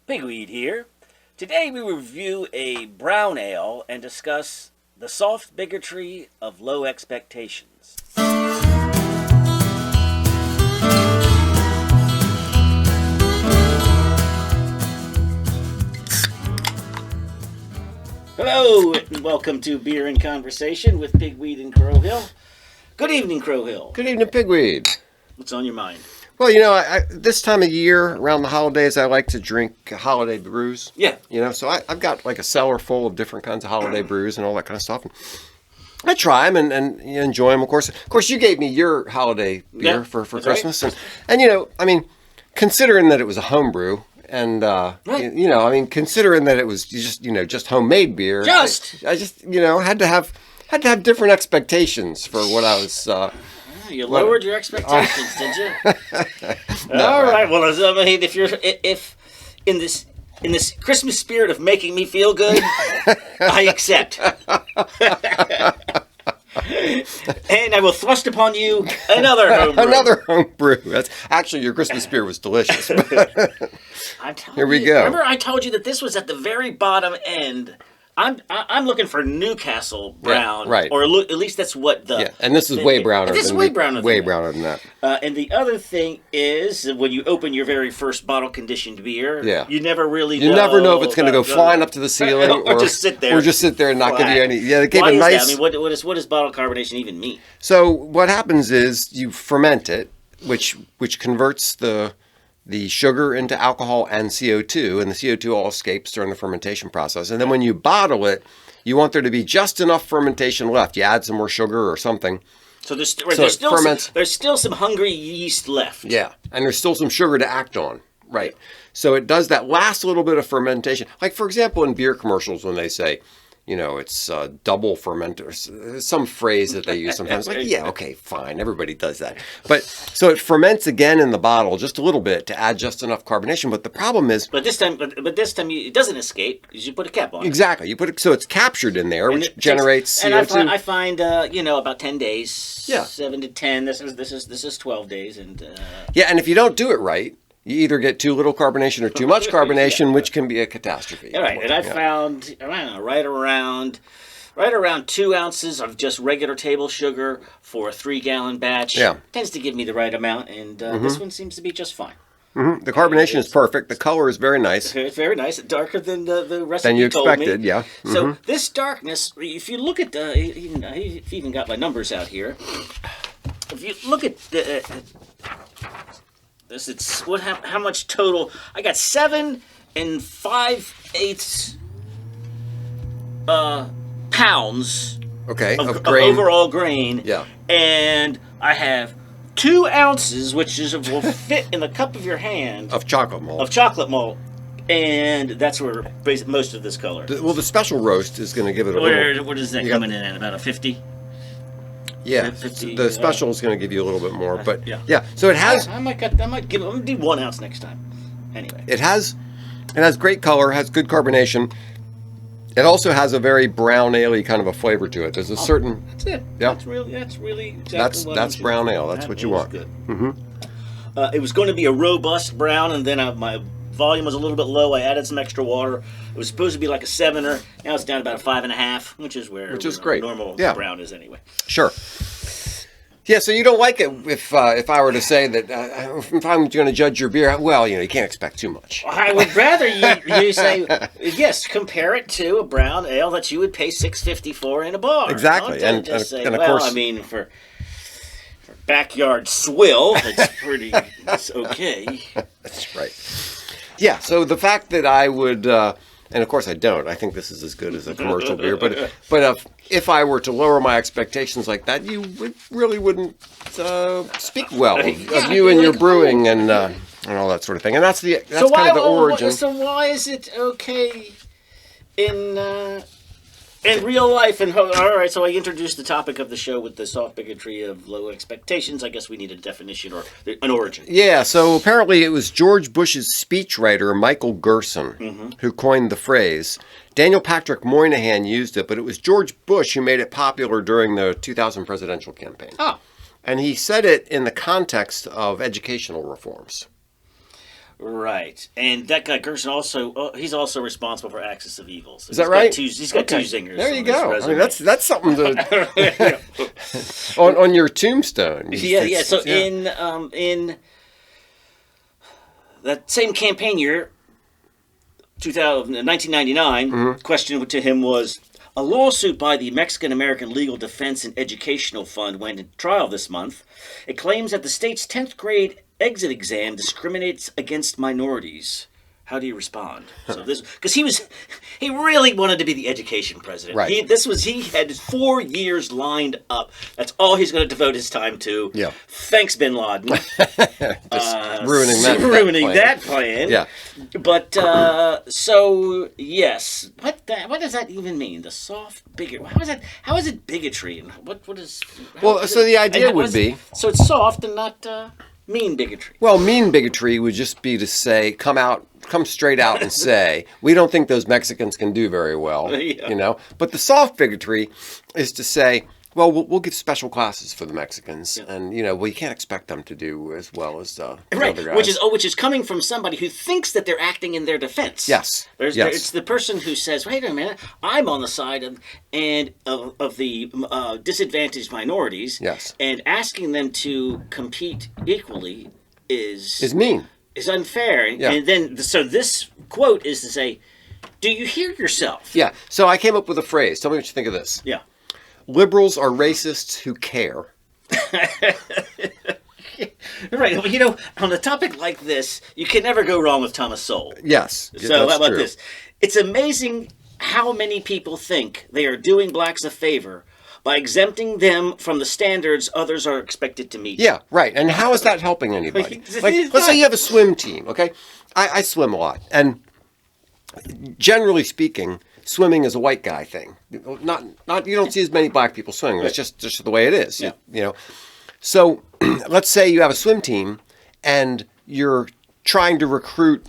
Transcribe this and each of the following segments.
Pigweed here. Today we review a brown ale and discuss the soft bigotry of low expectations. Hello and welcome to Beer and Conversation with Pigweed and Crowhill. Good evening, Crowhill. Good evening, Pigweed. What's on your mind? Well, this time of year, around the holidays, I like to drink holiday brews. Yeah. So I've got like a cellar full of different kinds of holiday brews and all that kind of stuff. And I try them and enjoy them, of course. Of course, you gave me your holiday beer for Christmas. Right. And considering that it was a home brew, and considering that it was just homemade beer, I just had to have different expectations for what I was. You lowered your expectations, did you? No, all right. Well, if in this Christmas spirit of making me feel good, I accept. And I will thrust upon you another home brew. Another home brew. That's actually, your Christmas beer was delicious. Here we go. Remember, I told you that this was at the very bottom end. I'm looking for Newcastle brown, right? Or at least that's what the. Yeah, and this is way browner. This is way browner. Way browner than that. And the other thing is, when you open your very first bottle conditioned beer, you never really you never know if it's going to go flying up to the ceiling or just sit there, and not give you any. Yeah, they gave Why a nice. That? I mean, what does bottle carbonation even mean? So what happens is you ferment it, which converts the sugar into alcohol and CO2, and the CO2 all escapes during the fermentation process. And then when you bottle it, you want there to be just enough fermentation left. You add some more sugar or something. So there's still some hungry yeast left. Yeah, and there's still some sugar to act on. Right. So it does that last little bit of fermentation. Like, for example, in beer commercials when they say, it's double fermenters, some phrase that they use sometimes. Like, yeah, okay, fine, everybody does that. But so it ferments again in the bottle just a little bit to add just enough carbonation. But the problem is, but this time it doesn't escape because you put a cap on it. Exactly, you put it so it's captured in there, which generates CO2. And I find about 10 days. Yeah. 7 to 10. This is 12 days, and and if you don't do it right, you either get too little carbonation or too much carbonation, which can be a catastrophe. All right, and I found right around 2 ounces of just regular table sugar for a 3-gallon batch. Yeah, tends to give me the right amount, and this one seems to be just fine. Mm-hmm. The carbonation is perfect. The color is very nice. It's very nice, darker than the recipe than you told me. expected. Yeah. Mm-hmm. So this darkness, if you look at I've even got my numbers out here. If you look at this, it's how much total? I got 7 5/8 pounds. Okay, of grain. Overall grain. Yeah, and I have 2 ounces, which will fit in the cup of your hand of chocolate malt. And that's where most of this color. The special roast is going to give it a little. What is that coming in at? About a 50. Yeah, 50, the special is going to give you a little bit more, but yeah. So it has. I'm gonna do 1 ounce next time. Anyway, it has great color, has good carbonation. It also has a very brown ale-y kind of a flavor to it. There's a certain. That's it. Yeah. That's really exactly that's brown ale. That's what you want. Good. Mm-hmm. It was going to be a robust brown, and then my volume was a little bit low. I added some extra water. It was supposed to be like a 7er. Now it's down to about a 5.5, which is great. Normal brown is anyway. Sure. Yeah, so you don't like it if I were to say that if I'm going to judge your beer, well, you can't expect too much. I would rather you say, yes, compare it to a brown ale that you would pay $6.50 for in a bar. Exactly. And of course, for backyard swill, it's okay. That's right. Yeah, so the fact that I would... and of course I don't. I think this is as good as a commercial beer. But if I were to lower my expectations like that, you really wouldn't speak well of you and your brewing and all that sort of thing. And that's kind of the origin. So why is it okay in real life? And all right, so I introduced the topic of the show with the soft bigotry of low expectations. I guess we need a definition or an origin. Yeah, so apparently it was George Bush's speechwriter, Michael Gerson, who coined the phrase. Daniel Patrick Moynihan used it, but it was George Bush who made it popular during the 2000 presidential campaign. Oh. And he said it in the context of educational reforms. Right, and that guy Gerson also he's also responsible for Axis of Evil. So Is that right? He's got two zingers. There you on his go. I resume. mean, that's something to on your tombstone. Yeah. So in that same campaign year, 1999, question to him was, a lawsuit by the Mexican American Legal Defense and Educational Fund went to trial this month. It claims that the state's 10th grade exit exam discriminates against minorities. How do you respond? So this, because he really wanted to be the education president. Right. He had 4 years lined up. That's all he's going to devote his time to. Yeah. Thanks, Bin Laden. ruining that plan. Yeah. But so yes, what does that even mean? The soft bigotry. How is it bigotry? And what is? So the idea would be, so it's soft and not mean bigotry. Well, mean bigotry would just be to say, come straight out and say, we don't think those Mexicans can do very well, But the soft bigotry is to say, well, we'll give special classes for the Mexicans, and we can't expect them to do as well as the other guys. Which is coming from somebody who thinks that they're acting in their defense. Yes. It's the person who says, "Wait a minute, I'm on the side of the disadvantaged minorities." Yes. And asking them to compete equally is mean. Is unfair. Yeah. And then so this quote is to say, "Do you hear yourself?" Yeah. So I came up with a phrase. Tell me what you think of this. Yeah. Liberals are racists who care. Right. Well, on a topic like this, you can never go wrong with Thomas Sowell. Yes. So how about this? It's amazing how many people think they are doing blacks a favor by exempting them from the standards others are expected to meet. Yeah, right. And how is that helping anybody? Let's say you have a swim team, okay? I swim a lot. And generally speaking, swimming is a white guy thing. Not you don't see as many black people swimming. It's just the way it is. Yeah. So let's say you have a swim team and you're trying to recruit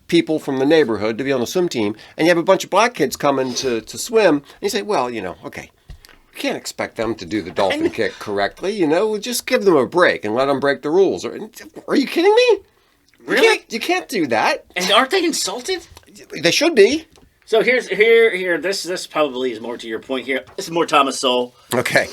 people from the neighborhood to be on the swim team, and you have a bunch of black kids coming to swim, and you say, well, okay, we can't expect them to do the dolphin kick correctly. We'll just give them a break and let them break the rules. Are you kidding me? Really? You can't do that. And aren't they insulted? They should be. So here. This probably is more to your point here. This is more Thomas Sowell. Okay.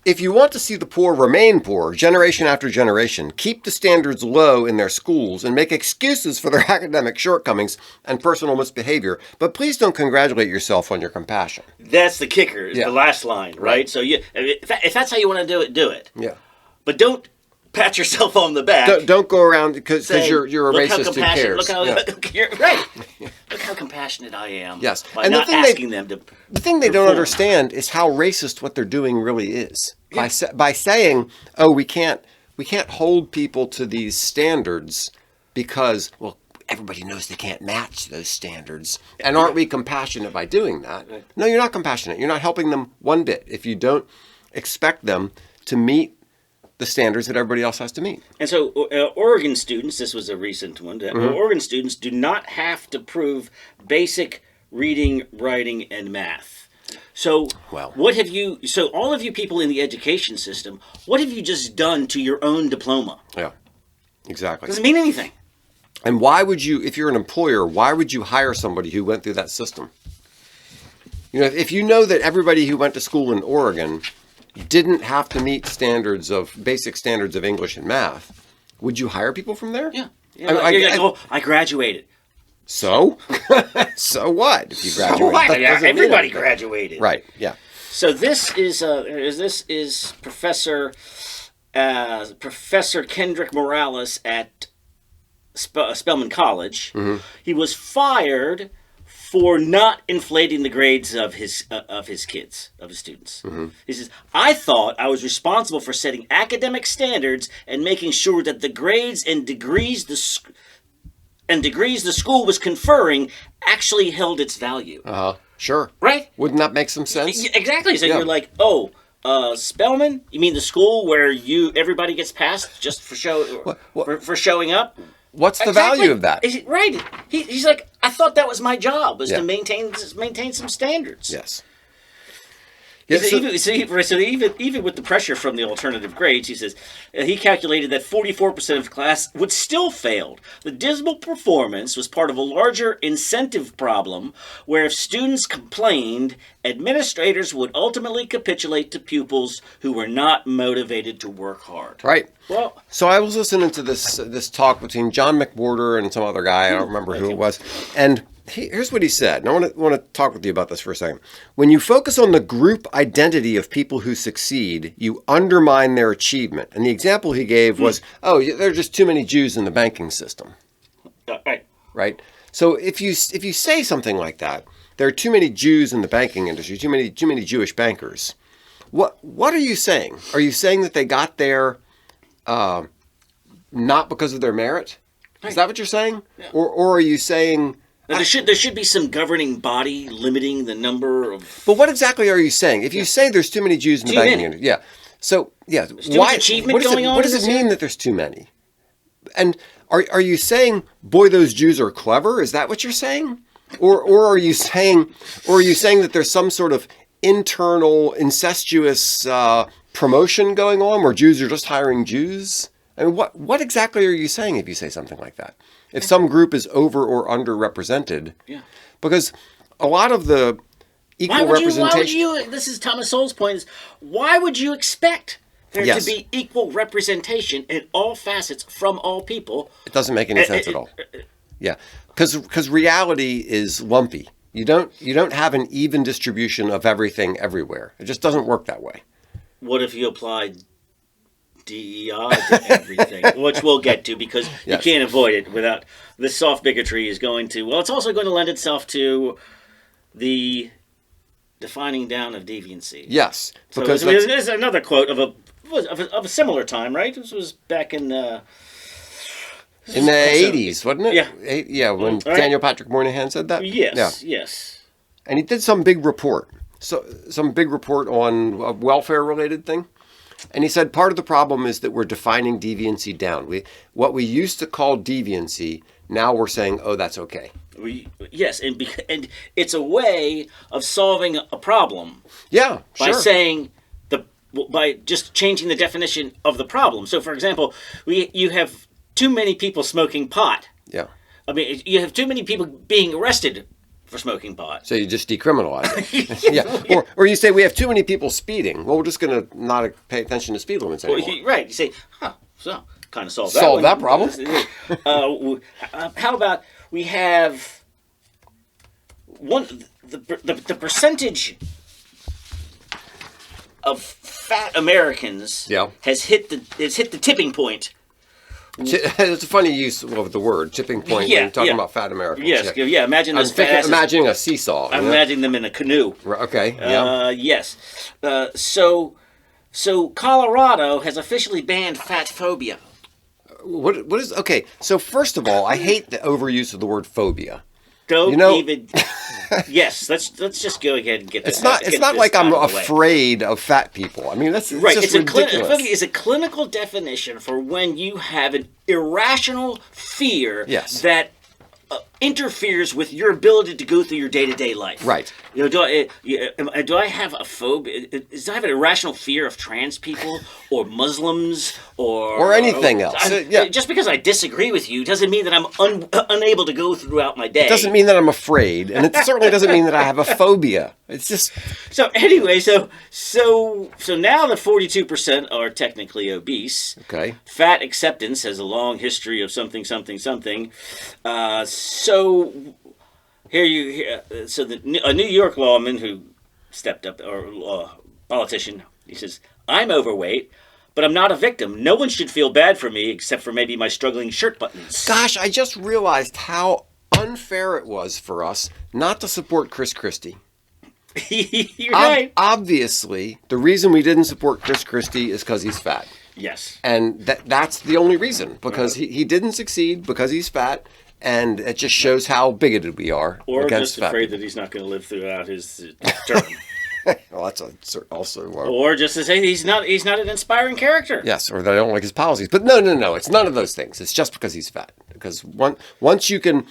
If you want to see the poor remain poor, generation after generation, keep the standards low in their schools and make excuses for their academic shortcomings and personal misbehavior, but please don't congratulate yourself on your compassion. That's the kicker. The last line, right? So if that's how you want to do it, do it. Yeah. But don't pat yourself on the back. Don't go around because you're a racist who cares. Look how right. Look how compassionate I am. Yes. By not asking them to. The thing they don't understand is how racist what they're doing really is. Yeah. By saying, "Oh, we can't hold people to these standards because everybody knows they can't match those standards." And aren't we compassionate by doing that? Right. No, you're not compassionate. You're not helping them one bit if you don't expect them to meet the standards that everybody else has to meet. And so Oregon students, this was a recent one, Oregon students do not have to prove basic reading, writing, and math. So so all of you people in the education system, what have you just done to your own diploma? Yeah, exactly. It doesn't mean anything. And why would you, if you're an employer, why would you hire somebody who went through that system? If you know that everybody who went to school in Oregon didn't have to meet basic standards of English and math, would you hire people from there? Yeah. I graduated. So? So what if you graduated? Everybody graduated. Right, yeah. So this is Professor Kendrick Morales at Spelman College. Mm-hmm. He was fired for not inflating the grades of his kids, of his students. Mm-hmm. He says, I thought I was responsible for setting academic standards and making sure that the grades and degrees the school was conferring actually held its value. Sure. Right? Wouldn't that make some sense? Exactly. So you're like, Spelman? You mean the school where everybody gets passed just for showing up? What's the value of that? Right. He's like, I thought that was my job, was to maintain some standards. Yes. Yeah, Even with the pressure from the alternative grades, he says he calculated that 44% of the class would still fail. The dismal performance was part of a larger incentive problem where if students complained, administrators would ultimately capitulate to pupils who were not motivated to work hard. Right. Well, so I was listening to this talk between John McWhorter and some other guy. I don't remember who it was. And here's what he said. And I want to talk with you about this for a second. When you focus on the group identity of people who succeed, you undermine their achievement. And the example he gave was, there are just too many Jews in the banking system. Right. Right. So if you say something like that, there are too many Jews in the banking industry, too many Jewish bankers. What are you saying? Are you saying that they got there not because of their merit? Right. Is that what you're saying? Yeah. Or are you saying... Now, there should be some governing body limiting the number of... But what exactly are you saying? If you say there's too many Jews in the banking industry... Yeah. So, yeah. What does it mean that there's too many? And are you saying, boy, those Jews are clever? Is that what you're saying? Or are you saying that there's some sort of internal incestuous promotion going on where Jews are just hiring Jews? I mean, what exactly are you saying if you say something like that? If some group is over or underrepresented? Yeah. Because a lot of the equal representation... This is Thomas Sowell's point, is why would you expect there to be equal representation in all facets from all people? It doesn't make any sense at all. Yeah. Because reality is lumpy. You don't have an even distribution of everything everywhere. It just doesn't work that way. What if you applied DEI to everything, which we'll get to because you can't avoid it without this soft bigotry is going to, it's also going to lend itself to the defining down of deviancy. Yes. Because there's another quote of a similar time, right? This was back in the 80s, wasn't it? Yeah. Yeah, when Daniel Patrick Moynihan said that? Yes. And he did some big report. Some big report on a welfare-related thing. And he said part of the problem is that we're defining deviancy down. What we used to call deviancy, now we're saying, that's okay. Yes, and it's a way of solving a problem. Yeah, by saying by just changing the definition of the problem. So, for example, you have too many people smoking pot. Yeah. I mean, you have too many people being arrested for smoking pot. So you just decriminalize it. Yeah. Or you say we have too many people speeding. Well, we're just going to not pay attention to speed limits anymore. Right. You say, so kind of solve that problem. How about we have the percentage of fat Americans has hit the tipping point. It's a funny use of the word tipping point when you're talking about fat Americans. Yes, imagine those imagining a seesaw. I'm imagining them in a canoe. Okay. Yes. So Colorado has officially banned fat phobia. What is okay? So first of all, I hate the overuse of the word phobia. Yes, let's just go ahead and get this. It's not like I'm afraid of fat people. I mean, that's right. It's ridiculous. It's a clinical definition for when you have an irrational fear that interferes with your ability to go through your day-to-day life. Right. Do I have a phobia? Do I have an irrational fear of trans people or Muslims or anything else? Just because I disagree with you doesn't mean that I'm unable to go throughout my day. It doesn't mean that I'm afraid, and it certainly doesn't mean that I have a phobia. It's just so anyway. So now that 42% are technically obese. Okay. Fat acceptance has a long history of something. So a New York lawman who stepped up, or politician, he says, "I'm overweight, but I'm not a victim. No one should feel bad for me except for maybe my struggling shirt buttons." Gosh, I just realized how unfair it was for us not to support Chris Christie. You're right. Obviously, the reason we didn't support Chris Christie is because he's fat. Yes. And that's the only reason, because he didn't succeed because he's fat. And it just shows how bigoted we are against fat people. Or just afraid that he's not going to live throughout his term. Well, that's also... Or just to say he's not an inspiring character. Yes, or that I don't like his policies. But no, it's none of those things. It's just because he's fat. Because once you can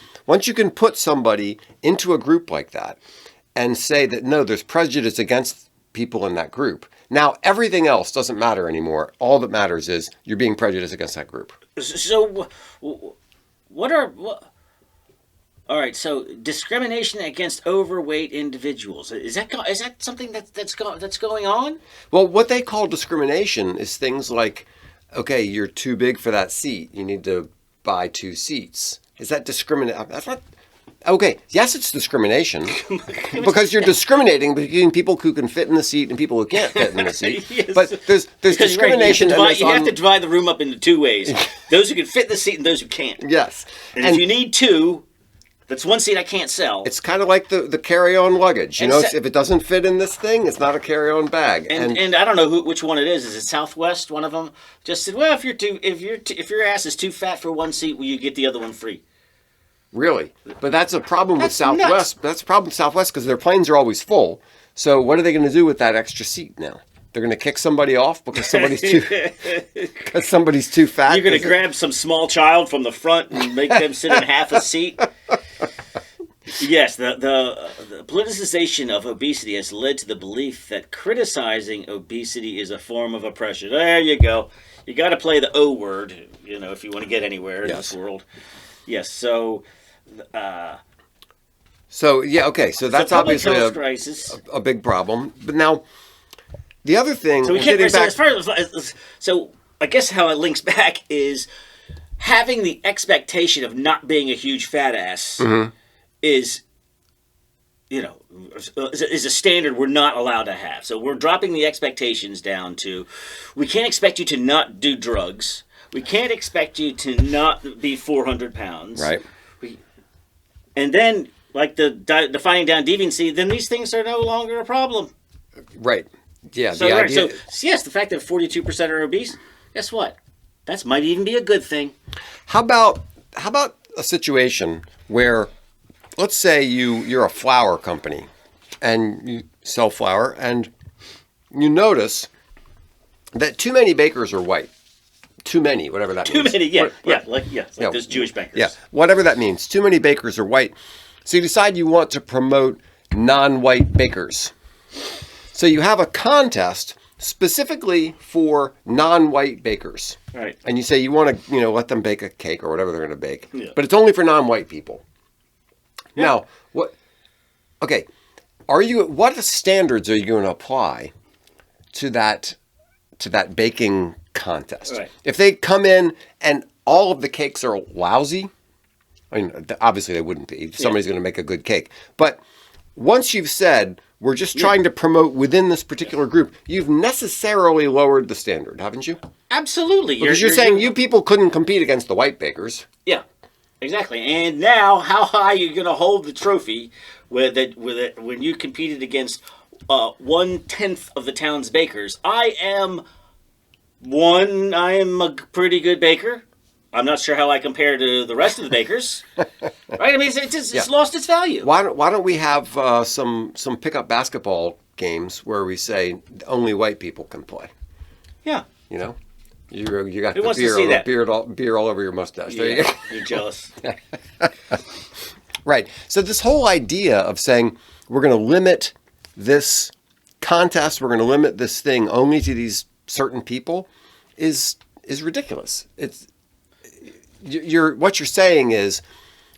put somebody into a group like that and say that, no, there's prejudice against people in that group. Now, everything else doesn't matter anymore. All that matters is you're being prejudiced against that group. So, all right, so discrimination against overweight individuals, is that something that's going on? Well, what they call discrimination is things like, okay, you're too big for that seat. You need to buy 2 seats. Is that discrimination? That's not. Okay, yes, it's discrimination because you're discriminating between people who can fit in the seat and people who can't fit in the seat. Yes. But there's discrimination. Right. You have to divide the room up into 2 ways: those who can fit in the seat and those who can't. Yes, and if you need 2, that's 1 seat I can't sell. It's kind of like the carry-on luggage. You know, if it doesn't fit in this thing, it's not a carry-on bag. And I don't know which one it is. Is it Southwest? One of them just said, "Well, if your ass is too fat for 1 seat, will you get the other one free?" Really? But that's a problem with Southwest. Nuts. That's a problem with Southwest because their planes are always full. So what are they going to do with that extra seat now? They're going to kick somebody off because somebody's too fat. You're going to grab some small child from the front and make them sit in half a seat. Yes, the politicization of obesity has led to the belief that criticizing obesity is a form of oppression. There you go. You got to play the O word, if you want to get anywhere in this world. Yes, so yeah, okay. So that's obviously a big problem. But now, the other thing. So we can't. So I guess how it links back is having the expectation of not being a huge fat ass is a standard we're not allowed to have. So we're dropping the expectations down to, we can't expect you to not do drugs. We can't expect you to not be 400 pounds. Right. And then, like the defining down deviancy, then these things are no longer a problem. Right. Yeah. So, yes, the fact that 42% are obese, guess what? That might even be a good thing. How about a situation where, let's say you're a flour company and you sell flour and you notice that too many bakers are white. Too many, whatever that means. Too many, like those Jewish bankers. Yeah, whatever that means. Too many bakers are white. So you decide you want to promote non-white bakers. So you have a contest specifically for non-white bakers. Right. And you say you want to, let them bake a cake or whatever they're going to bake. Yeah. But it's only for non-white people. Yeah. Now, what standards are you going to apply to that baking contest? Right. If they come in and all of the cakes are lousy, I mean, obviously they wouldn't be. Somebody's going to make a good cake. But once you've said, we're just trying to promote within this particular group, you've necessarily lowered the standard, haven't you? Absolutely. Because you're saying you people couldn't compete against the white bakers. Yeah, exactly. And now, how high are you going to hold the trophy when you competed against 1/10 of the town's bakers? I am a pretty good baker. I'm not sure how I compare to the rest of the bakers. Right? I mean, it's lost its value. Why don't we have some pickup basketball games where we say only white people can play? Yeah. You got Who wants the to see that? beer all over your mustache. There you go. You're jealous. Right. So this whole idea of saying we're going to limit this contest, we're going to limit this thing only to these certain people is ridiculous. What you're saying is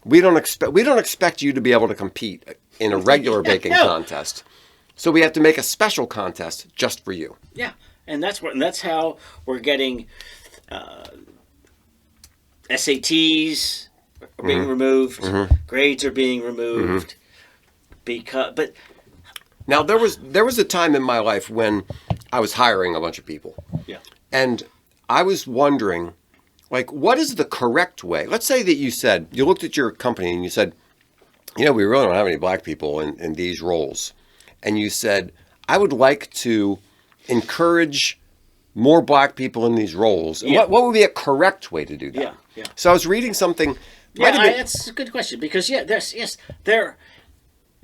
we don't expect you to be able to compete in a regular baking contest. So we have to make a special contest just for you. Yeah. And that's how we're getting SATs are being removed, grades are being removed but now there was a time in my life when I was hiring a bunch of people. Yeah. And I was wondering, what is the correct way? Let's say that you looked at your company and you said, we really don't have any black people in these roles. And you said, I would like to encourage more black people in these roles. Yeah. What would be a correct way to do that? Yeah. So I was reading something. That's a good question because there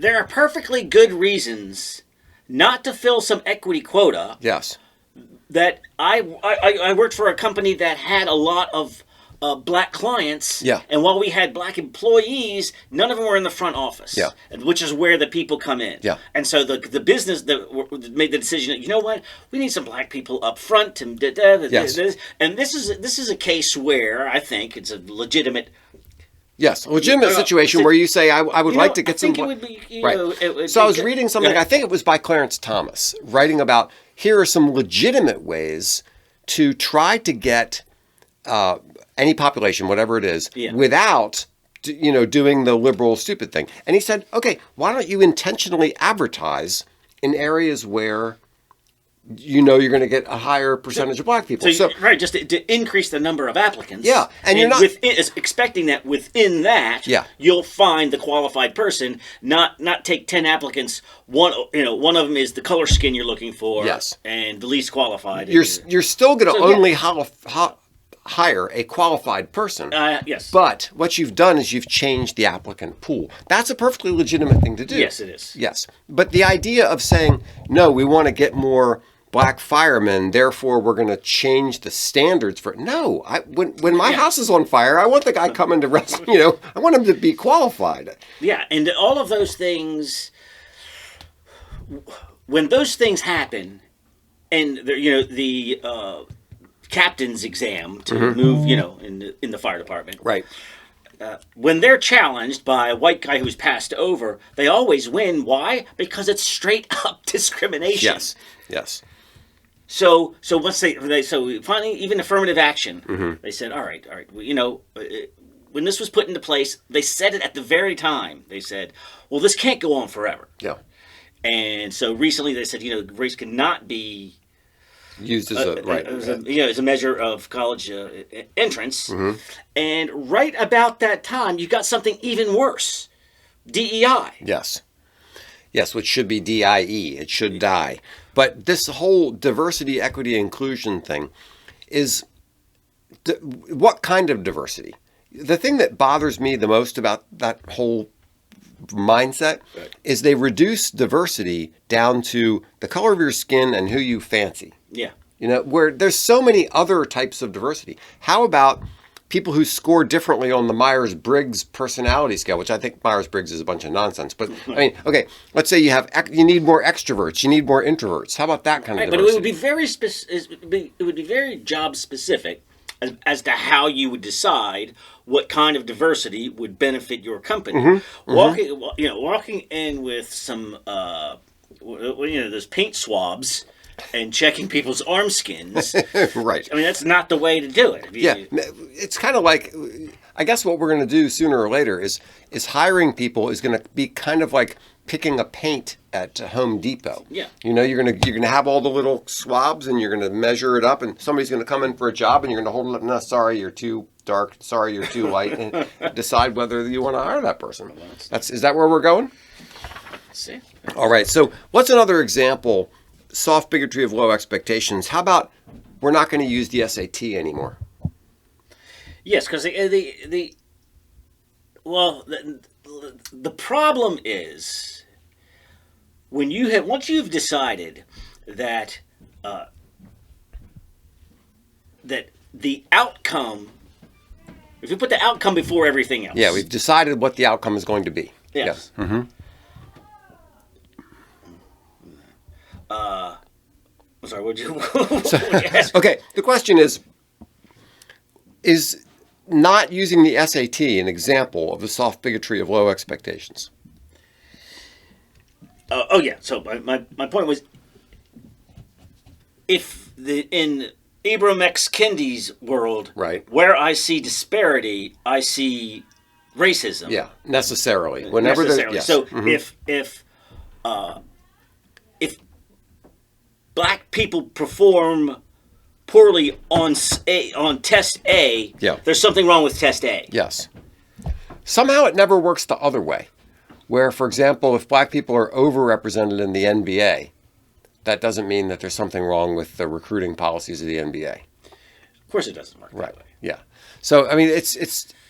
are perfectly good reasons not to fill some equity quota. Yes. That I worked for a company that had a lot of black clients. Yeah. And while we had black employees, none of them were in the front office. Yeah. Which is where the people come in. Yeah. And so the business that made the decision, you know what, we need some black people up front. And Yes. and this is a case where I think it's a legitimate. Yes, a legitimate situation where you say, I would like to get some... It would be, right. So I was reading something, I think it was by Clarence Thomas, writing about, here are some legitimate ways to try to get any population, whatever it is, without, doing the liberal stupid thing. And he said, okay, why don't you intentionally advertise in areas where you're going to get a higher percentage of black people. So right, just to increase the number of applicants. Yeah, and you're not expecting that within that. Yeah. You'll find the qualified person. Not take 10 applicants. One of them is the color skin you're looking for. Yes. And the least qualified. You're still going to only hire a qualified person. Yes. But what you've done is you've changed the applicant pool. That's a perfectly legitimate thing to do. Yes, it is. Yes. But the idea of saying, no, we want to get more black firemen, therefore we're going to change the standards for it. No, when my house is on fire, I want the guy coming to rescue, I want him to be qualified. Yeah, and all of those things, when those things happen, and the captain's exam to move, in the fire department. Right. When they're challenged by a white guy who's passed over, they always win. Why? Because it's straight up discrimination. Yes. Yes. So once so finally even affirmative action, they said, all right. When this was put into place, they said it at the very time. They said, well, this can't go on forever. Yeah. And so recently they said, race cannot be used as a measure of college entrance. And right about that time, you got something even worse, DEI. Yes, which should be DIE. It should die. But this whole diversity, equity, inclusion thing is what kind of diversity? The thing that bothers me the most about that whole mindset is they reduce diversity down to the color of your skin and who you fancy. Yeah. Where there's so many other types of diversity. How about people who score differently on the Myers-Briggs personality scale, which I think Myers-Briggs is a bunch of nonsense. But I mean, okay, let's say you need more extroverts, you need more introverts. How about that kind of diversity? But it would be it would be very job specific as to how you would decide what kind of diversity would benefit your company. Walking in with some those paint swabs and checking people's arm skins. Right. I mean, that's not the way to do it. It's kind of like, I guess what we're going to do sooner or later is hiring people is going to be kind of like picking a paint at Home Depot. Yeah. You're going to have all the little swabs and you're going to measure it up, and somebody's going to come in for a job and you're going to hold it up. No, sorry, you're too dark. Sorry, you're too light, and decide whether you want to hire that person. Is that where we're going? Let's see. All right. So what's another example? Soft bigotry of low expectations. How about we're not going to use the SAT anymore? Yes, because the problem is once you've decided that that the outcome, if you put the outcome before everything else. Yeah, we've decided what the outcome is going to be. Yes. Yeah. Mm-hmm. I'm sorry, what'd you ask? Okay, the question is not using the SAT an example of the soft bigotry of low expectations? So my point was, if in Ibram X. Kendi's world, right, where I see disparity, I see racism. Yeah, necessarily. Whenever necessarily. Yes. So if black people perform poorly on test A, there's something wrong with test A. Yes. Somehow it never works the other way. Where, for example, if black people are overrepresented in the NBA, that doesn't mean that there's something wrong with the recruiting policies of the NBA. Of course it doesn't work that way. Yeah. So, I mean, it's so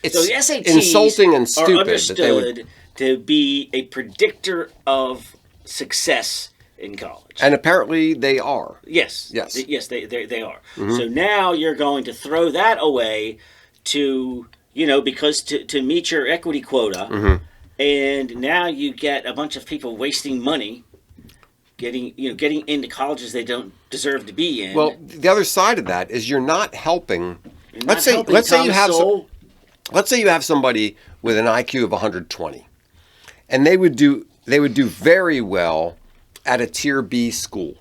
the SATs insulting and stupid. Are understood to be a predictor of success in college. And apparently they are. Yes. Yes. Yes, they are. Mm-hmm. So now you're going to throw that away to, because to meet your equity quota, and now you get a bunch of people wasting money getting into colleges they don't deserve to be in. Well, the other side of that is you're not helping. Let's say you have somebody with an IQ of 120, and they would do very well at a tier B school.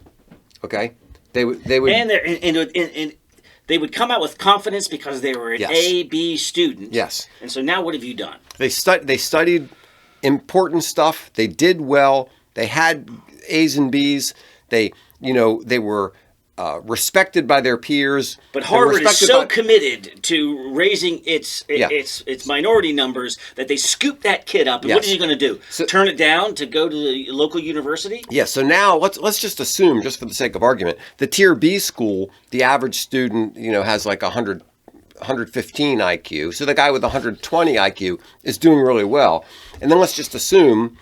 Okay, they would and they would come out with confidence because they were an A, B student. Yes. And so now what have you done? They studied important stuff. They did well. They had A's and B's. They were respected by their peers. But Harvard is so committed to raising its minority numbers that they scoop that kid up. And what is he going to do? Turn it down to go to the local university? Yeah. So now let's just assume, just for the sake of argument, the tier B school, the average student, has like 115 IQ. So the guy with 120 IQ is doing really well. And then let's just assume,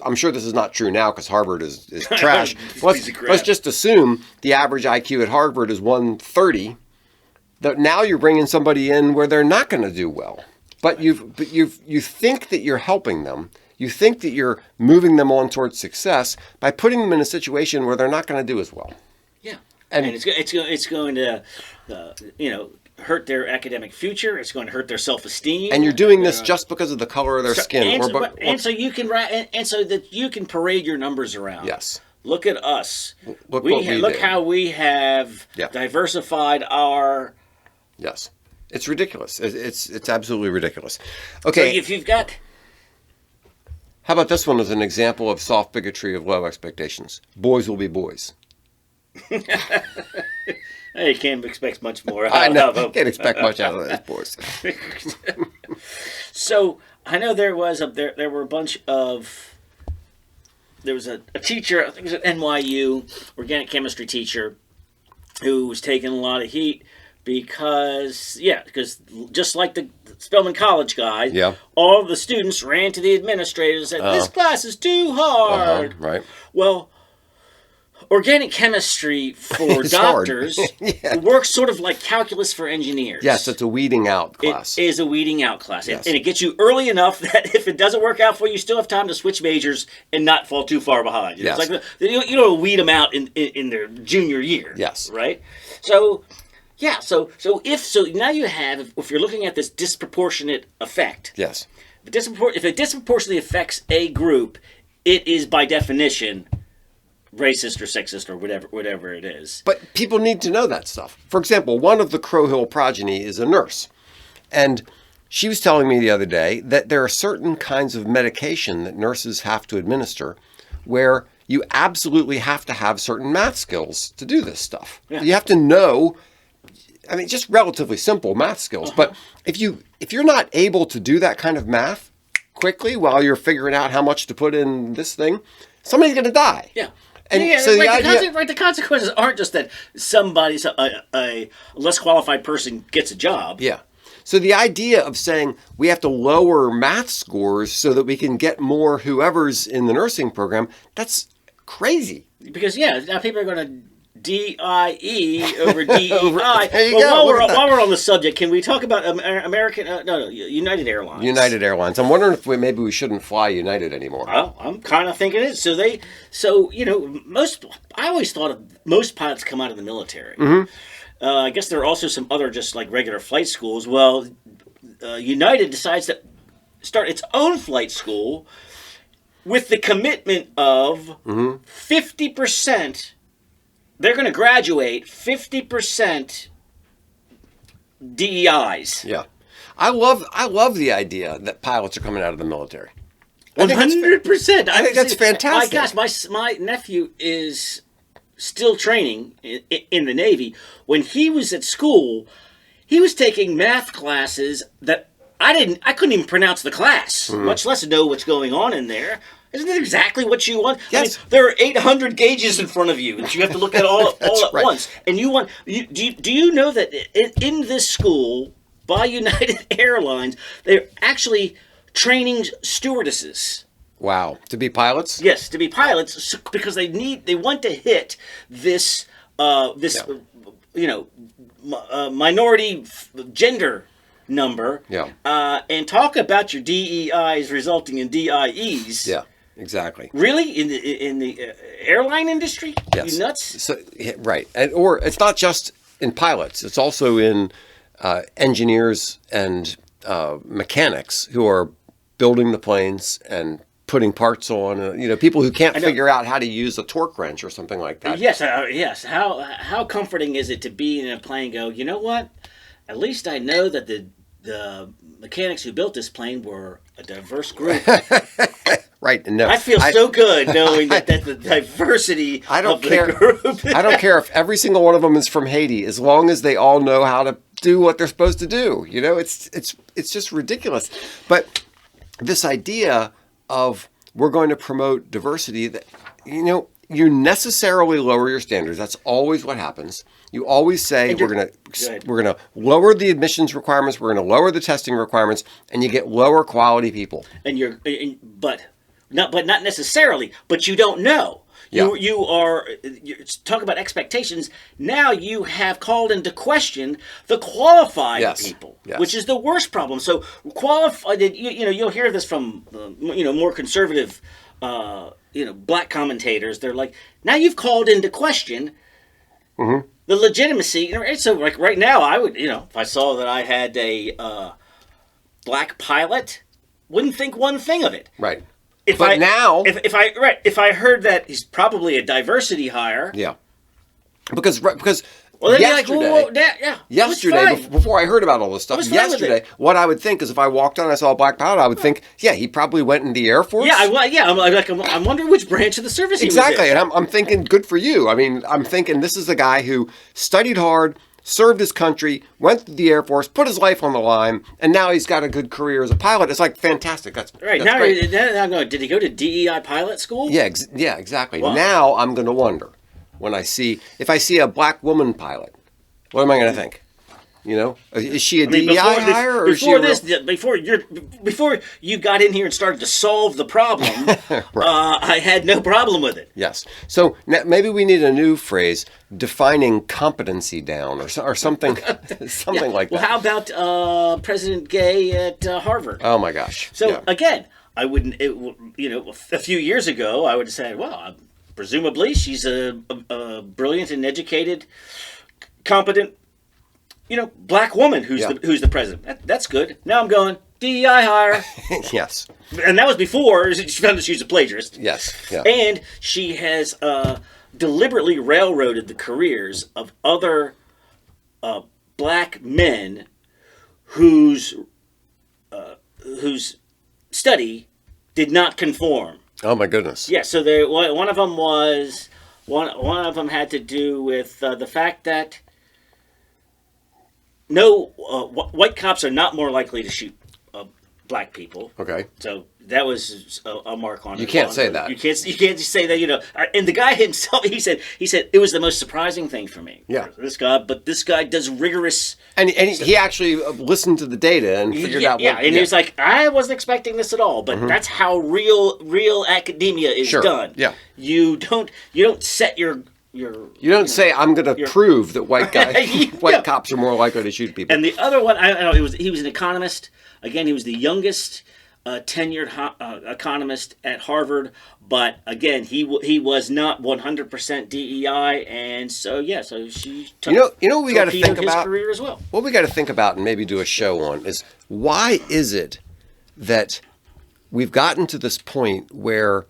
I'm sure this is not true now because Harvard is trash. Let's just assume the average IQ at Harvard is 130. That now you're bringing somebody in where they're not going to do well. But you think that you're helping them. You think that you're moving them on towards success by putting them in a situation where they're not going to do as well. Yeah. And it's going to hurt their academic future. It's going to hurt their self-esteem. And you're doing this just because of the color of their skin. So you can parade your numbers around. Yes. Look at us. Look how we have diversified our. Yes, it's ridiculous. It's absolutely ridiculous. Okay. So if you've got. How about this one as an example of soft bigotry of low expectations? Boys will be boys. You can't expect much more. I know. Can't expect much out of those boys. So I know there was a teacher, I think it was an NYU organic chemistry teacher, who was taking a lot of heat because just like the Spelman College guy, all the students ran to the administrators and said, "This class is too hard." Right. Well, organic chemistry for doctors works sort of like calculus for engineers. Yes, it's a weeding out class. It is a weeding out class. Yes. And it gets you early enough that if it doesn't work out for you, you still have time to switch majors and not fall too far behind. Yes. It's like you don't weed them out in their junior year. Yes. Right? So now you have, if you're looking at this disproportionate effect. Yes. If it disproportionately affects a group, it is by definition racist or sexist or whatever it is. But people need to know that stuff. For example, one of the Crow Hill progeny is a nurse. And she was telling me the other day that there are certain kinds of medication that nurses have to administer where you absolutely have to have certain math skills to do this stuff. Yeah. You have to know, just relatively simple math skills. But if you're not able to do that kind of math quickly while you're figuring out how much to put in this thing, somebody's going to die. Yeah. And so the consequences aren't just that a less qualified person gets a job. Yeah. So the idea of saying we have to lower math scores so that we can get more whoever's in the nursing program, that's crazy. Because now people are going to DIE over DEI. While we're on the subject, can we talk about United Airlines? United Airlines. I'm wondering if maybe we shouldn't fly United anymore. Well, I'm kind of thinking it is. I always thought of most pilots come out of the military. Mm-hmm. I guess there are also some other just like regular flight schools. Well, United decides to start its own flight school with the commitment of 50%. They're going to graduate 50% DEIs. Yeah. I love the idea that pilots are coming out of the military. 100%. I think that's fantastic. My gosh, my nephew is still training in the Navy. When he was at school, he was taking math classes that I couldn't even pronounce the class, much less know what's going on in there. Isn't that exactly what you want? Yes. There are 800 gauges in front of you that you have to look at all at once. And do you know that in this school, by United Airlines, they're actually training stewardesses. Wow. To be pilots? Yes, to be pilots, because they want to hit this minority gender number. Yeah. And talk about your DEIs resulting in DIEs. Yeah. Exactly. Really, in the airline industry? Yes. You nuts? So, right. Or it's not just in pilots. It's also in engineers and mechanics who are building the planes and putting parts on. People who can't figure out how to use a torque wrench or something like that. Yes. Yes. How comforting is it to be in a plane and go, you know what? At least I know that the mechanics who built this plane were a diverse group. Right. No, I feel so good knowing that the diversity of the group. I don't care if every single one of them is from Haiti, as long as they all know how to do what they're supposed to do. It's just ridiculous. But this idea of we're going to promote diversity, that you necessarily lower your standards. That's always what happens. You always say we're going to lower the admissions requirements, we're going to lower the testing requirements, and you get lower quality people. But not necessarily. But you don't know. Yeah. You talk about expectations. Now you have called into question the qualified people, which is the worst problem. So qualified. You'll hear this from more conservative black commentators. They're like, now you've called into question the legitimacy. So like right now, I would if I saw that I had a black pilot, wouldn't think one thing of it. Right. If I heard that he's probably a diversity hire. Yeah. Because yesterday, before I heard about all this stuff, yesterday, what I would think is if I walked on and I saw a black pilot, I would think, he probably went in the Air Force. I'm wondering which branch of the service he was in. Exactly, and I'm thinking, good for you. I mean, I'm thinking this is a guy who studied hard, served his country, went to the Air Force, put his life on the line, and now he's got a good career as a pilot. It's like fantastic. That's right. That's great. Now I'm going, did he go to DEI pilot school? Yeah, exactly. Wow. Now I'm going to wonder if I see a black woman pilot, what am I going to think? Is she a DEI hire or is she before you got in here and started to solve the problem, right. I had no problem with it. Yes. So maybe we need a new phrase, defining competency down or something, something like that. Well, how about President Gay at Harvard? Oh my gosh. So again, I wouldn't. A few years ago, I would have said, well, presumably she's a brilliant and educated, competent. Black woman who's the president. That's good. Now I'm going DEI hire. Yes. And that was before she found that she's a plagiarist. Yes. Yeah. And she has deliberately railroaded the careers of other black men whose study did not conform. Oh my goodness. Yeah. So one of them had to do with the fact that. No, white cops are not more likely to shoot black people. Okay. So that was a mark on it. You can't say that. You can't just say that. And the guy himself, he said it was the most surprising thing for me. Yeah. This guy does rigorous. And he actually listened to the data and figured out. He was like, I wasn't expecting this at all. But that's how real academia is done. Yeah. You don't set your. You don't say I'm going to prove that white cops are more likely to shoot people. And the other one, I don't know, he was an economist. Again, he was the youngest tenured economist at Harvard. But again, he was not 100% DEI, and so she took what we got to think about his career as well. What we got to think about and maybe do a show on is why is it that we've gotten to this point where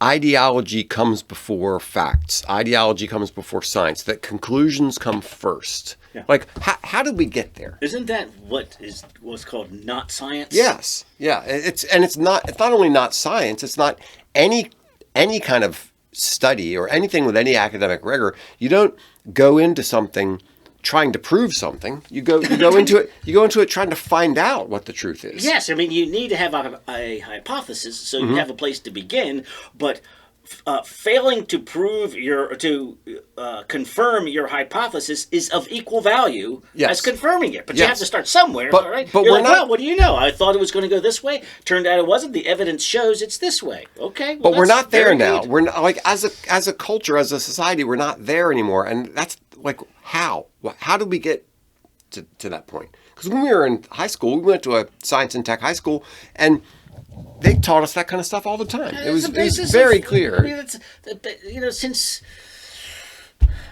ideology comes before facts. Ideology comes before science. That conclusions come first. Yeah. Like, how did we get there? Isn't that what's called not science? Yes. Yeah. It's not only not science. It's not any kind of study or anything with any academic rigor. You don't go into something trying to prove something. You go into it trying to find out what the truth is. Yes, I mean you need to have a hypothesis, so you have a place to begin. But failing to confirm your hypothesis is of equal value as confirming it. But you have to start somewhere, right? But You're well, what do you know? I thought it was going to go this way. Turned out it wasn't. The evidence shows it's this way. Okay, well, but we're not there now. We're not, like as a culture, as a society, we're not there anymore, and that's like how. How did we get to that point? Because when we were in high school, we went to a science and tech high school, and they taught us that kind of stuff all the time. It was very clear. I mean, since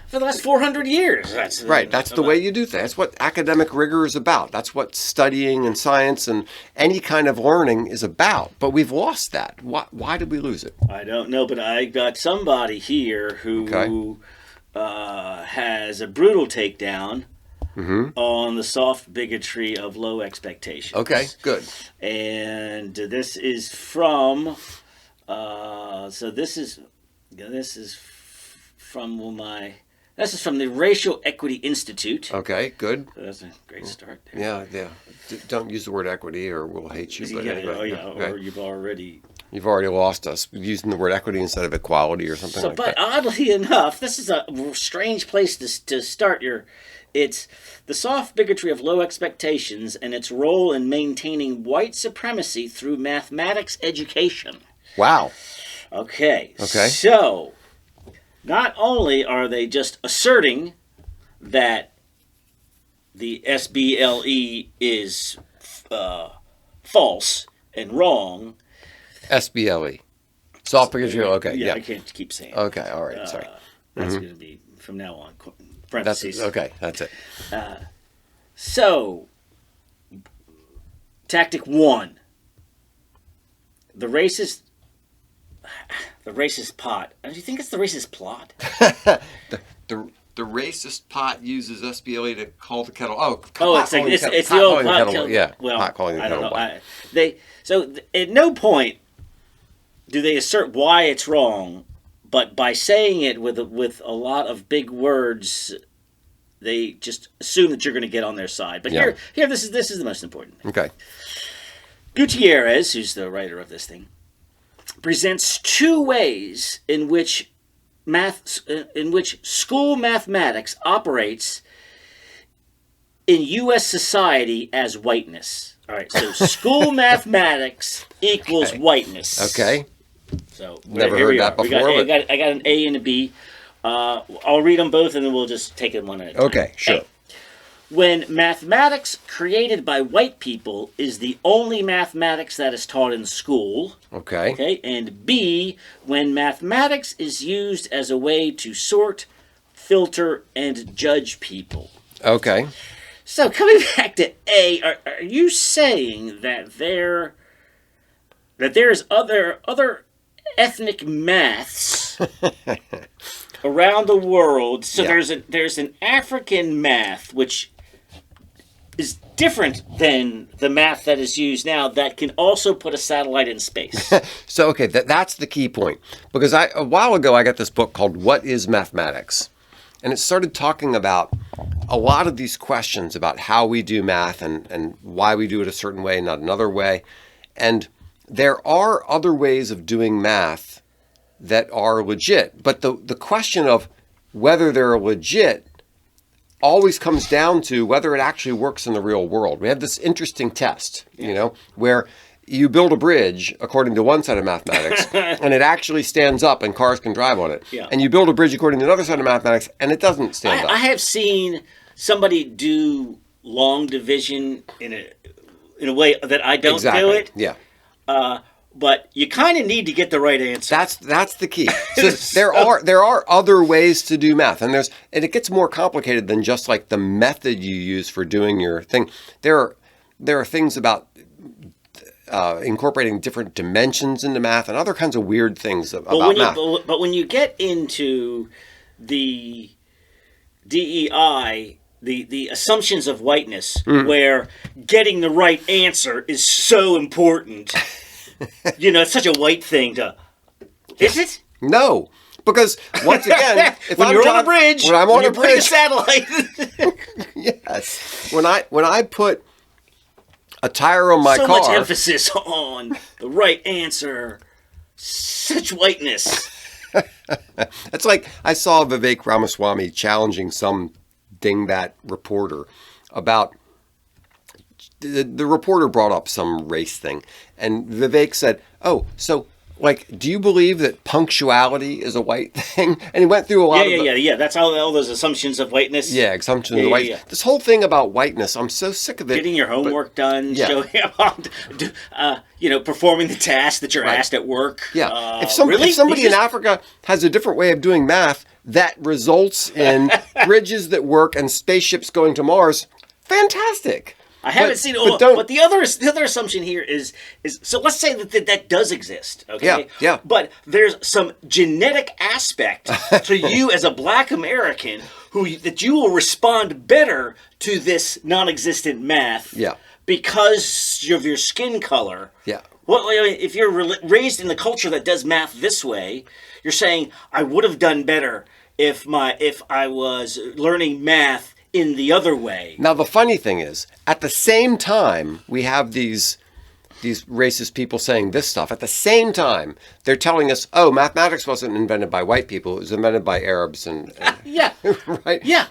for the last 400 years. That's the way you do things. That's what academic rigor is about. That's what studying and science and any kind of learning is about. But we've lost that. Why did we lose it? I don't know, but I got somebody here who has a brutal takedown on the soft bigotry of low expectations. Okay, good. And this is from. This is from the Racial Equity Institute. Okay, good. That's a great start there. Yeah. Don't use the word equity or we'll hate you. But anyway, or you've already lost us using the word equity instead of equality or something like that. But oddly enough, this is a strange place to start It's the soft bigotry of low expectations and its role in maintaining white supremacy through mathematics education. Wow. Okay. So, not only are they just asserting that the SBLE is false and wrong. SBLE. Soft bigotry. Okay. Yeah, I can't keep saying. Okay. All right. Sorry. That's going to be from now on. Parentheses. That's it. So, tactic 1. The racist pot. Do you think it's the racist plot? The racist pot uses SBLE to call the kettle. It's the old pot kettle. Yeah. Well, pot calling the kettle black. At no point do they assert why it's wrong, but by saying it with a lot of big words, they just assume that you're going to get on their side. But here, this is the most important thing. Okay. Gutierrez, who's the writer of this thing, presents 2 ways in which school mathematics operates in U.S. society as whiteness. All right, so school mathematics equals whiteness. Okay. So never heard that before. I got an A and a B. I'll read them both, and then we'll just take it one at a time. Okay, sure. A. When mathematics created by white people is the only mathematics that is taught in school. Okay. And B, when mathematics is used as a way to sort, filter, and judge people. Okay. So coming back to A, are you saying that there's other ethnic maths around the world? So there's an African math which is different than the math that is used now that can also put a satellite in space. So, okay, that's the key point. Because a while ago, I got this book called What is Mathematics? And it started talking about a lot of these questions about how we do math and why we do it a certain way, not another way. And there are other ways of doing math that are legit. But the question of whether they're legit always comes down to whether it actually works in the real world. We have this interesting test, where you build a bridge according to one set of mathematics and it actually stands up and cars can drive on it. Yeah. And you build a bridge according to another set of mathematics and it doesn't stand up. I have seen somebody do long division in a way that I don't do it. Yeah. But you kind of need to get the right answer. That's the key. So there are other ways to do math, and it gets more complicated than just like the method you use for doing your thing. There are things about incorporating different dimensions into math and other kinds of weird things about math. But when you get into the DEI, the assumptions of whiteness, where getting the right answer is so important. It's such a white thing to... Is it? No. Because, once again, when I'm on a bridge, when I'm on a bridge, a satellite... Yes. When I put a tire on my car... So much emphasis on the right answer. Such whiteness. It's like I saw Vivek Ramaswamy challenging some dingbat reporter about... The reporter brought up some race thing, and Vivek said, "Oh, so like, do you believe that punctuality is a white thing? And he went through a lot Yeah. That's all those assumptions of whiteness. Yeah, assumptions of white. This whole thing about whiteness, I'm so sick of it. Getting your homework done, showing up, performing the task that you're asked at work. Yeah. If somebody in Africa has a different way of doing math that results in bridges that work and spaceships going to Mars, fantastic. I haven't seen it, but the other assumption here is so let's say that does exist, okay? Yeah. But there's some genetic aspect to you as a black American that you will respond better to this non-existent math. Yeah. Because of your skin color. Yeah. Well, if you're raised in the culture that does math this way, you're saying I would have done better if I was learning math in the other way. Now, the funny thing is, at the same time, we have these racist people saying this stuff. At the same time, they're telling us, oh, mathematics wasn't invented by white people. It was invented by Arabs. Yeah. Right? Yeah.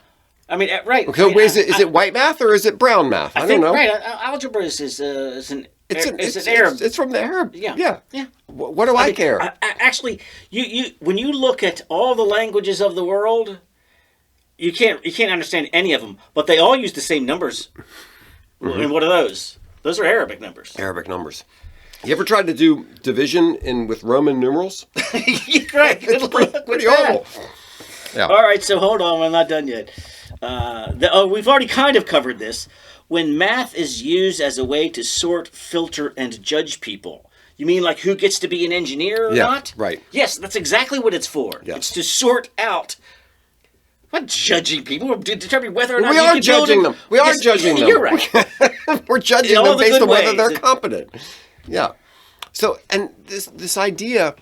I mean, right. So is it white math or is it brown math? I don't know. Right. Algebra is an Arab. It's from the Arab. Yeah. What do I care? Actually, you when you look at all the languages of the world, you can't understand any of them, but they all use the same numbers. Mm-hmm. And what are those? Those are Arabic numbers. Arabic numbers. You ever tried to do division with Roman numerals? Right. It's pretty horrible. Yeah. All right, so hold on, I'm not done yet. We've already kind of covered this. When math is used as a way to sort, filter, and judge people. You mean like who gets to be an engineer or not? Right. Yes, that's exactly what it's for. Yeah. It's to sort out. Not judging people, to determine whether or not we are judging them. We are judging them. You're right. We're judging them based on whether they're competent. Yeah. So, and this idea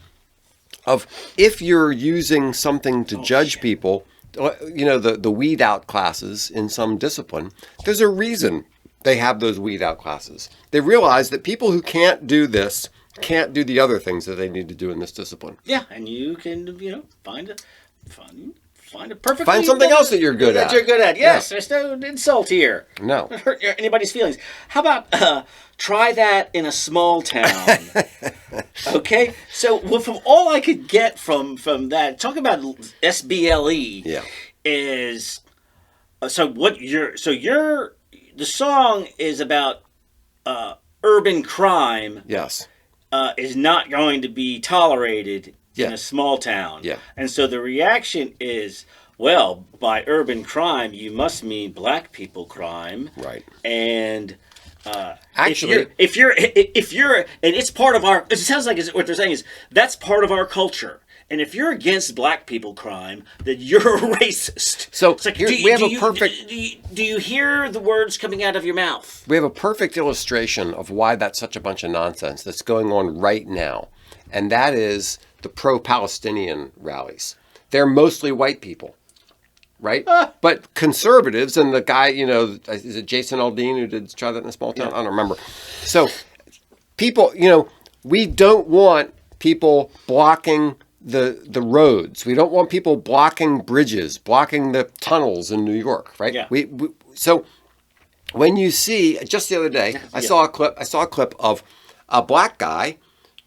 of if you're using something to judge people, the weed out classes in some discipline, there's a reason they have those weed out classes. They realize that people who can't do this can't do the other things that they need to do in this discipline. Yeah, and you can, find a perfect. Find something else that you're good at. That you're good at. Yes, there's no insult here. No. Not hurt anybody's feelings. How about try that in a small town? Okay, so from all I could get from that, talking about SBLE, is the song is about urban crime. Yes. Is not going to be tolerated in a small town. Yeah. And so the reaction is, well, by urban crime, you must mean black people crime. Right. And actually, if you're, and it's part of our, it sounds like what they're saying is that's part of our culture. And if you're against black people crime, then you're a racist. So it's like, we have a perfect. Do you hear the words coming out of your mouth? We have a perfect illustration of why that's such a bunch of nonsense that's going on right now, and that is the pro-Palestinian rallies. They're mostly white people, right? But conservatives and the guy, is it Jason Aldean who did try that in a small town? Yeah. I don't remember. So people, we don't want people blocking the roads. We don't want people blocking bridges, blocking the tunnels in New York, right? Yeah. So when you see, just the other day, I saw a clip of a black guy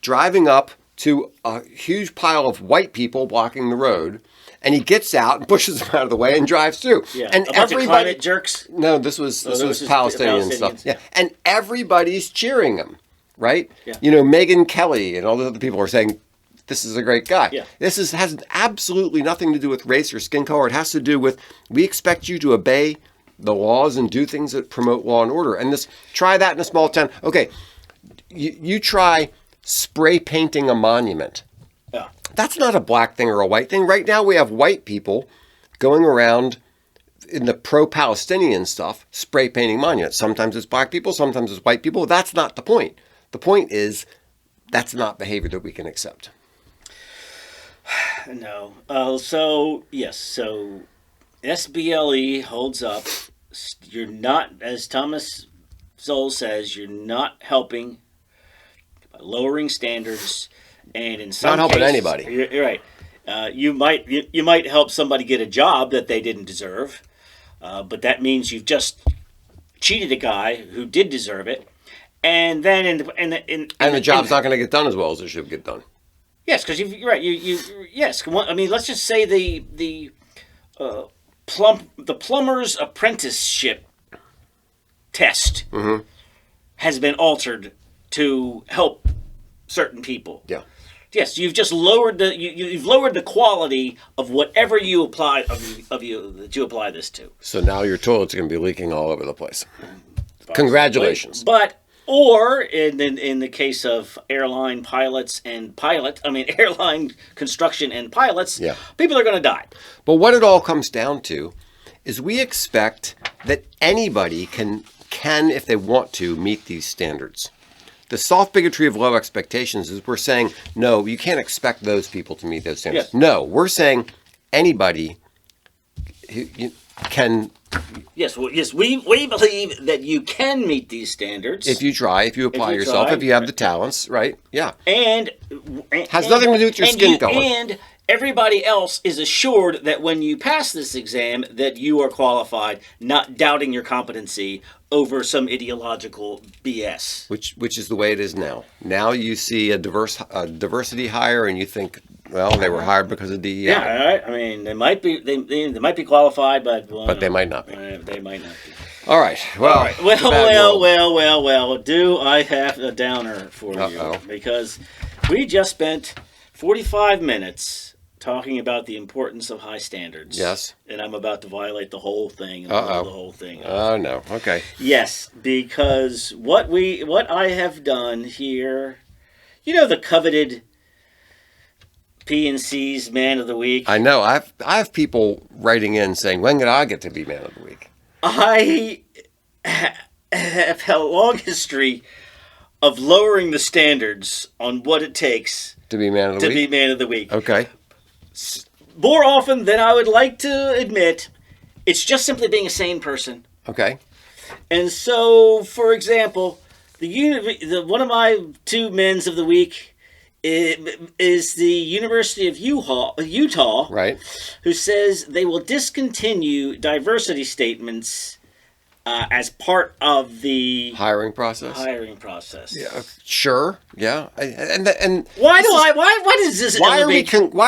driving up to a huge pile of white people blocking the road, and he gets out and pushes them out of the way and drives through. Yeah. And a bunch of climate jerks. No, this was Palestinian stuff. Yeah, and everybody's cheering him, right? Yeah. Megyn Kelly and all the other people are saying, this is a great guy. Yeah. This has absolutely nothing to do with race or skin color. It has to do with, we expect you to obey the laws and do things that promote law and order. And try that in a small town. Okay, you try spray painting a monument. Yeah. That's not a black thing or a white thing. Right now we have white people going around in the pro-Palestinian stuff, spray painting monuments. Sometimes it's black people, sometimes it's white people. That's not the point. The point is that's not behavior that we can accept. No. So SBLE holds up. You're not, as Thomas Sowell says, you're not helping by lowering standards, and in some not helping cases, anybody. You're right. You might help somebody get a job that they didn't deserve, but that means you've just cheated a guy who did deserve it, and then the job's not going to get done as well as it should get done. Yes, because you're right. Yes. I mean, let's just say the plumber's apprenticeship test has been altered to help certain people. Yeah. Yes, you've just lowered you've lowered the quality of whatever you apply that you apply this to. So now your toilet's going to be leaking all over the place. Congratulations. But or in the case of airline construction and pilots, Yeah. people are going to die. But what it all comes down to is we expect that anybody can, if they want to, meet these standards. The soft bigotry of low expectations is we're saying, no, you can't expect those people to meet those standards. Yes. No, we're saying anybody can. Yes, we believe that you can meet these standards If you try, if you apply yourself, if you have the talents, right? Yeah. and Has nothing to do with your skin color. And everybody else is assured that when you pass this exam, that you are qualified, not doubting your competency over some ideological BS. Which is the way it is now. Now you see a diversity hire, and you think, well, they were hired because of DEI. Yeah, all right. I mean, they might be qualified, but But they might not be. They might not be. All right. Well, All right. Well. Do I have a downer for you? Because we just spent 45 minutes talking about the importance of high standards. Yes. And I'm about to violate the whole thing. And blow the whole thing up. Oh no. Okay. Yes, because what I have done here, the coveted PNC's Man of the Week. I know. I have people writing in saying, when did I get to be Man of the Week? I have had a long history of lowering the standards on what it takes To be Man of the to Week? be Man of the Week. Okay. More often than I would like to admit, it's just simply being a sane person. Okay. And so, for example, one of my two men's of the week is the University of Utah, Right. who says they will discontinue diversity statements as part of the Hiring process. Yeah. Sure. Yeah. And Why does this? why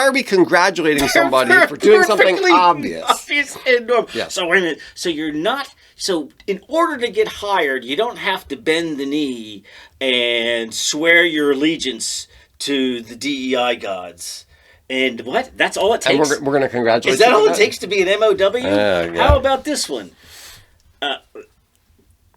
are we congratulating somebody for doing something obvious? And normal. Yes. So wait a minute. So you're not. So in order to get hired, you don't have to bend the knee and swear your allegiance to the DEI gods. And what? That's all it takes. And we're going to congratulate. Is that you all on it takes to be an MOW? Yeah. How about this one?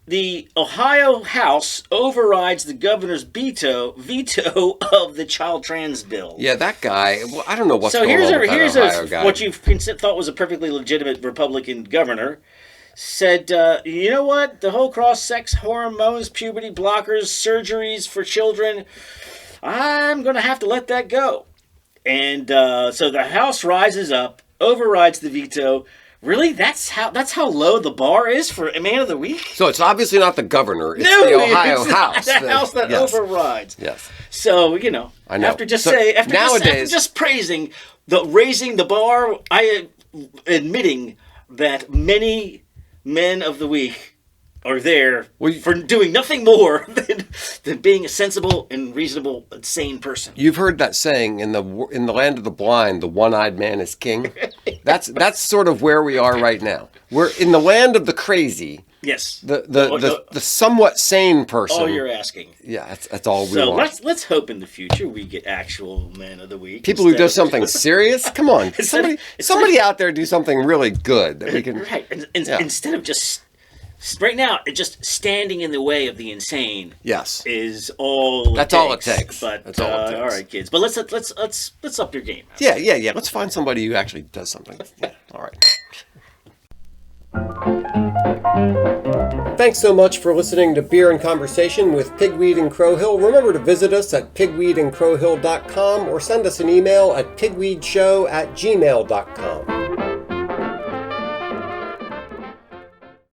The Ohio House overrides the governor's veto of the child trans bill. Yeah, that guy. Well, I don't know what's going on with here's that Ohio guy. what you thought was a perfectly legitimate Republican governor said. You know what? The whole cross-sex hormones, puberty blockers, surgeries for children. I'm going to have to let that go. And so the House rises up, overrides the veto. Really? That's how low the bar is for a Man of the Week? So it's obviously not the governor. It's the Ohio House. The House that overrides. Yes. So, I know. after Nowadays, just praising raising the bar, admitting that many Men of the Week are there for doing nothing more than being a sensible and reasonable and sane person. You've heard that saying, in the land of the blind, the one-eyed man is king. That's sort of where we are right now. We're in the land of the crazy. Yes. The somewhat sane person. All you're asking. Yeah, that's all we want. So let's hope in the future we get actual Men of the Week. People who do something serious? Come on. Somebody out there do something really good that we can. Right. Instead of just right now, just standing in the way of the insane. Yes. Is all. That's all it takes. But that's all it takes. All right, kids. But let's up your game. Yeah. Let's find somebody who actually does something. Yeah. All right. Thanks so much for listening to Beer and Conversation with Pigweed and Crowhill. Remember to visit us at pigweedandcrowhill.com or send us an email at pigweedshow@gmail.com.